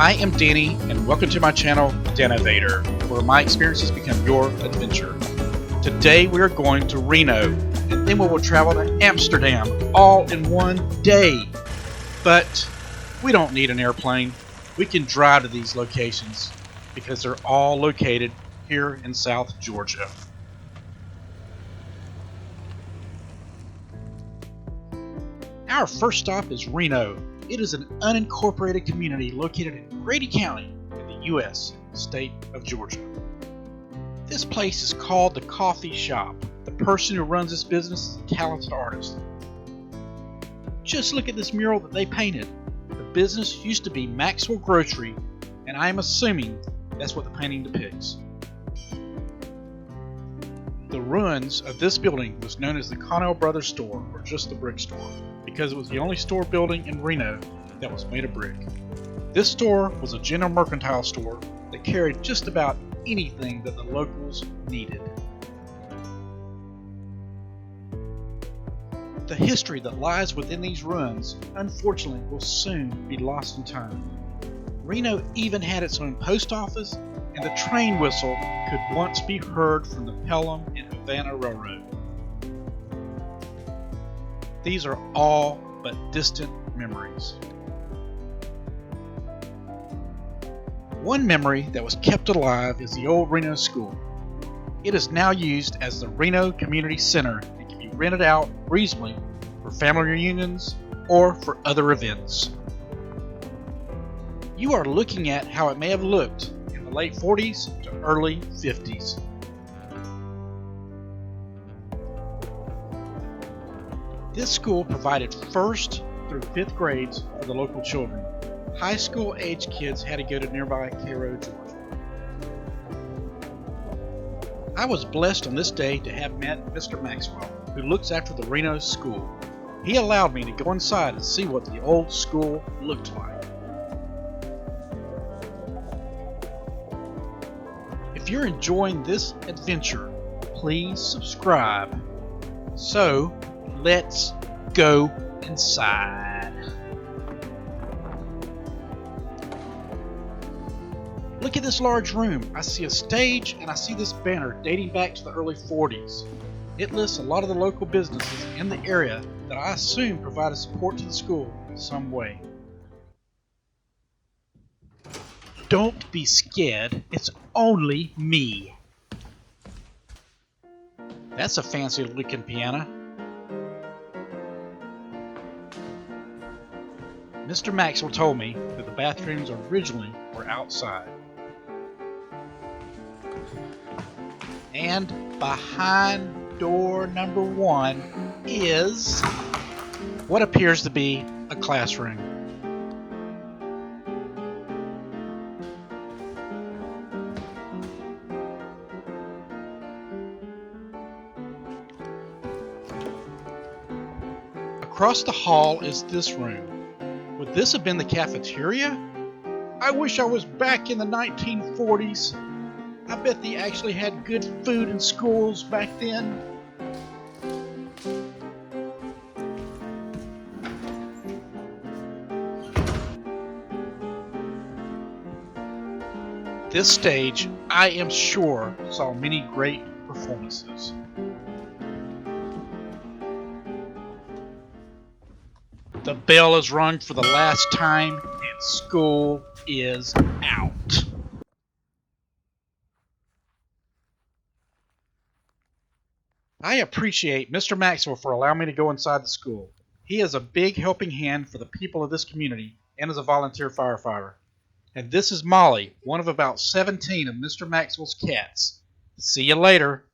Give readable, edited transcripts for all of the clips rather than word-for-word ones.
I am Danny, and welcome to my channel, Danovator, where my experiences become your adventure. Today we are going to Reno, and then we will travel to Amsterdam, all in one day. But we don't need an airplane. We can drive to these locations, because they're all located here in South Georgia. Our first stop is Reno. It is an unincorporated community located in Grady County in the U.S. state of Georgia. This place is called the Coffee Shop. The person who runs this business is a talented artist. Just look at this mural that they painted. The business used to be Maxwell Grocery, and I am assuming that's what the painting depicts. The ruins of this building was known as the Connell Brothers Store, or just the brick store, because it was the only store building in Reno that was made of brick. This store was a general mercantile store that carried just about anything that the locals needed. The history that lies within these ruins, unfortunately, will soon be lost in time. Reno even had its own post office, and the train whistle could once be heard from the Pelham and Havana Railroad. These are all but distant memories. One memory that was kept alive is the old Reno School. It is now used as the Reno Community Center and can be rented out reasonably for family reunions or for other events. You are looking at how it may have looked in the late 40s to early 50s. This school provided 1st through 5th grades for the local children. High school age kids had to go to nearby Cairo, Georgia. I was blessed on this day to have met Mr. Maxwell, who looks after the Reno school. He allowed me to go inside and see what the old school looked like. If you're enjoying this adventure, please subscribe. So, let's go inside. Look at this large room. I see a stage and I see this banner dating back to the early 40s. It lists a lot of the local businesses in the area that I assume provided support to the school in some way. Don't be scared, it's only me. That's a fancy looking piano. Mr. Maxwell told me that the bathrooms originally were outside. And behind door number 1 is what appears to be a classroom. Across the hall is this room. Would this have been the cafeteria? I wish I was back in the 1940s. I bet they actually had good food in schools back then. This stage, I am sure, saw many great performances. The bell is rung for the last time, and school is out. I appreciate Mr. Maxwell for allowing me to go inside the school. He is a big helping hand for the people of this community and is a volunteer firefighter. And this is Molly, one of about 17 of Mr. Maxwell's cats. See you later.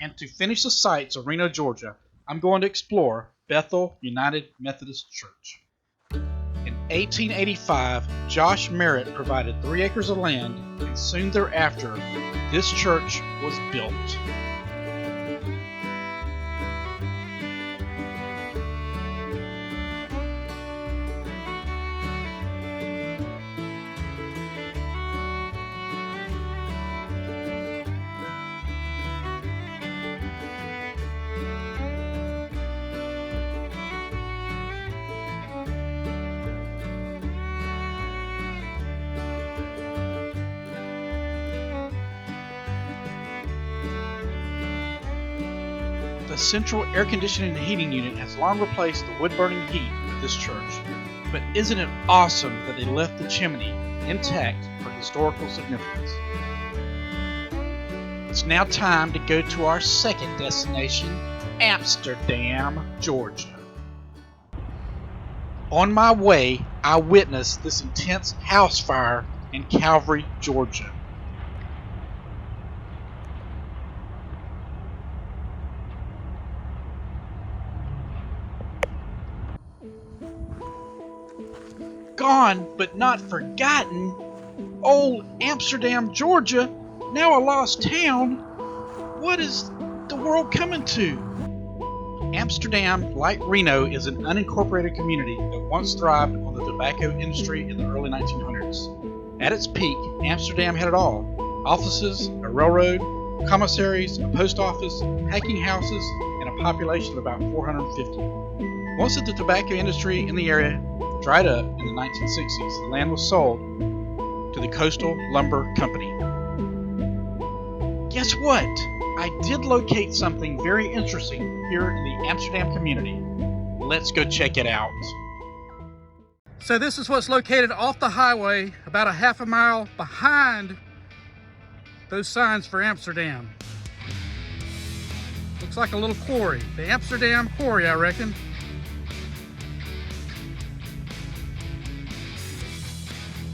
And to finish the sights of Reno, Georgia, I'm going to explore Bethel United Methodist Church. In 1885, Josh Merritt provided 3 acres of land, and soon thereafter, this church was built. The central air conditioning and heating unit has long replaced the wood-burning heat of this church. But isn't it awesome that they left the chimney intact for historical significance? It's now time to go to our second destination, Amsterdam, Georgia. On my way, I witnessed this intense house fire in Calvary, Georgia. Gone but not forgotten, old Amsterdam, Georgia, now a lost town. What is the world coming to? Amsterdam, like Reno, is an unincorporated community that once thrived on the tobacco industry in the early 1900s. At its peak, Amsterdam had it all: offices, a railroad, commissaries, a post office, packing houses, and a population of about 450. Once the tobacco industry in the area dried up in the 1960s, the land was sold to the Coastal Lumber Company. Guess what? I did locate something very interesting here in the Amsterdam community. Let's go check it out. So this is what's located off the highway, about a half a mile behind those signs for Amsterdam. Looks like a little quarry. The Amsterdam Quarry, I reckon.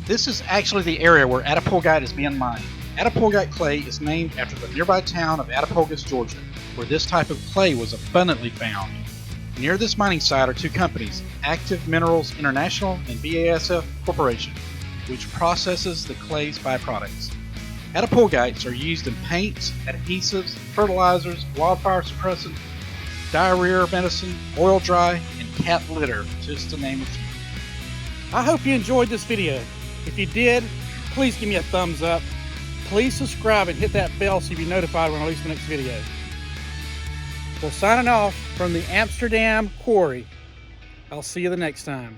This is actually the area where Attapulgite is being mined. Attapulgite clay is named after the nearby town of Attapulgis, Georgia, where this type of clay was abundantly found. Near this mining site are two companies, Active Minerals International and BASF Corporation, which processes the clay's byproducts. Attapulgites are used in paints, adhesives, fertilizers, wildfire suppressant, diarrhea medicine, oil dry, and cat litter, just to name a few. I hope you enjoyed this video. If you did, please give me a thumbs up. Please subscribe and hit that bell so you'll be notified when I release the next video. Well, signing off from the Amsterdam Quarry. I'll see you the next time.